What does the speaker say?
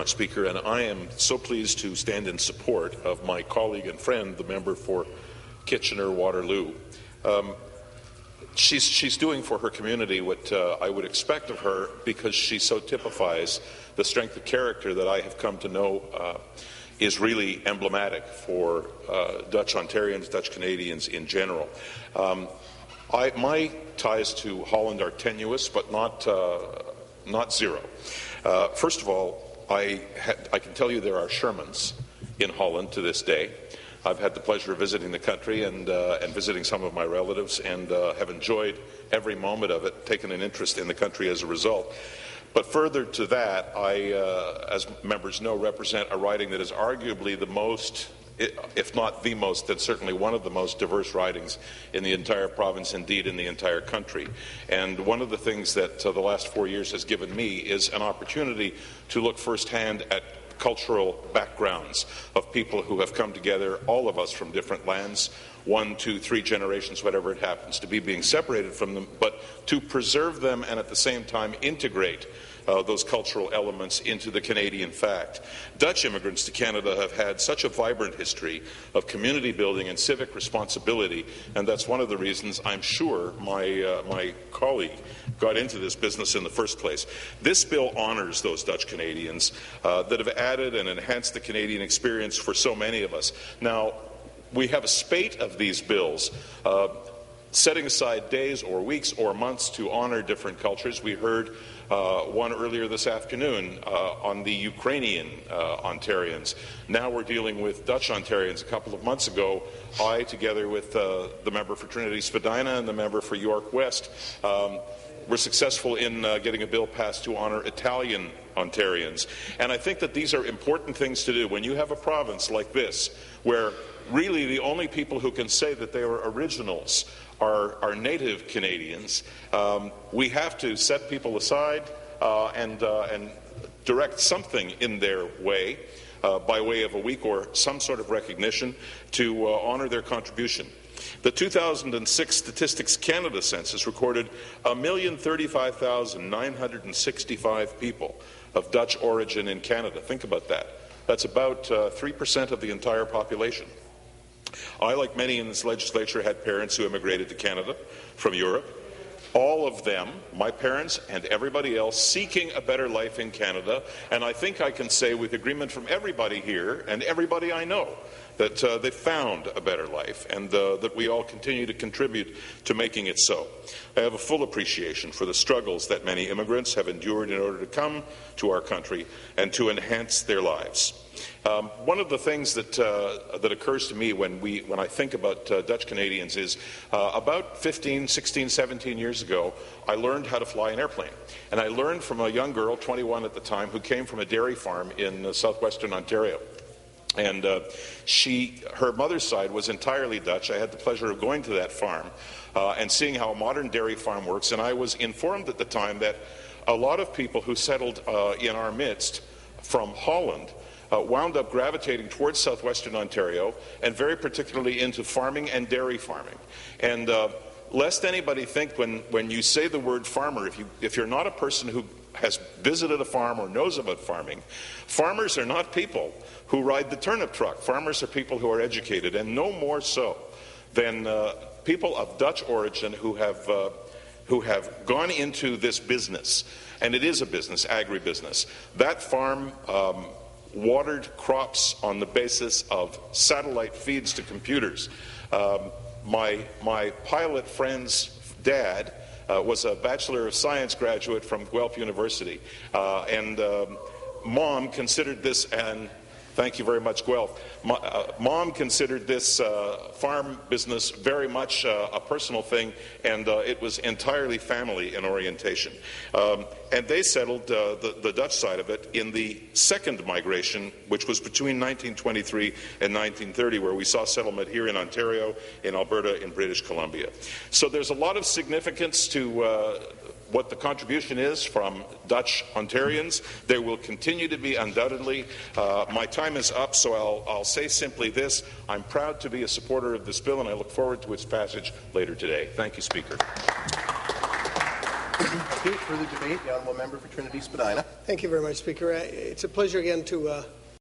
much, Speaker, and I am so pleased to stand in support of my colleague and friend, the member for Kitchener-Waterloo. She's doing for her community what I would expect of her, because she so typifies the strength of character that I have come to know is really emblematic for Dutch Ontarians, Dutch Canadians in general. My ties to Holland are tenuous, but not zero. First of all, I can tell you there are Shurmans in Holland to this day. I've had the pleasure of visiting the country and visiting some of my relatives, and have enjoyed every moment of it, taken an interest in the country as a result. But further to that, I, as members know, represent a riding that is arguably the most, if not the most, then certainly one of the most diverse ridings in the entire province, indeed in the entire country. And one of the things that the last 4 years has given me is an opportunity to look firsthand at cultural backgrounds of people who have come together, all of us from different lands, 1, 2, 3 generations, whatever it happens to be, being separated from them, but to preserve them and at the same time integrate those cultural elements into the Canadian fact. Dutch immigrants to Canada have had such a vibrant history of community building and civic responsibility, and that's one of the reasons I'm sure my colleague got into this business in the first place. This bill honours those Dutch Canadians that have added and enhanced the Canadian experience for so many of us. Now, we have a spate of these bills setting aside days or weeks or months to honour different cultures. We heard one earlier this afternoon on the Ukrainian Ontarians. Now we're dealing with Dutch Ontarians. A couple of months ago, I, together with the member for Trinity Spadina and the member for York West, were successful in getting a bill passed to honour Italian Ontarians. And I think that these are important things to do. When you have a province like this, where really the only people who can say that they are originals are native Canadians, we have to set people aside and direct something in their way by way of a week or some sort of recognition to honour their contribution. The 2006 Statistics Canada census recorded 1,035,965 people of Dutch origin in Canada. Think about that. That's about 3% of the entire population. I, like many in this legislature, had parents who immigrated to Canada from Europe. All of them, my parents and everybody else, seeking a better life in Canada. And I think I can say with agreement from everybody here and everybody I know that they found a better life, and that we all continue to contribute to making it so. I have a full appreciation for the struggles that many immigrants have endured in order to come to our country and to enhance their lives. One of the things that occurs to me when I think about Dutch Canadians is about 15, 16, 17 years ago, I learned how to fly an airplane. And I learned from a young girl, 21 at the time, who came from a dairy farm in southwestern Ontario. And her mother's side was entirely Dutch. I had the pleasure of going to that farm and seeing how a modern dairy farm works. And I was informed at the time that a lot of people who settled in our midst from Holland wound up gravitating towards southwestern Ontario, and very particularly into farming and dairy farming. And lest anybody think when you say the word farmer, if you're not a person who has visited a farm or knows about farming, farmers are not people who ride the turnip truck. Farmers are people who are educated, and no more so than people of Dutch origin who have gone into this business. And it is a business, agribusiness. That farm watered crops on the basis of satellite feeds to computers. My pilot friend's dad was a Bachelor of Science graduate from Guelph University, and Mom considered this, and thank you very much, Guelph. Mom considered this farm business very much a personal thing, and it was entirely family in orientation. And they settled the Dutch side of it in the second migration, which was between 1923 and 1930, where we saw settlement here in Ontario, in Alberta, in British Columbia. So there's a lot of significance to what the contribution is from Dutch Ontarians. There will continue to be, undoubtedly. My time is up, so I'll say simply this. I'm proud to be a supporter of this bill, and I look forward to its passage later today. Thank you, Speaker. Thank you. Further debate. The honourable member for Trinity Spadina. Thank you very much, Speaker. It's a pleasure again to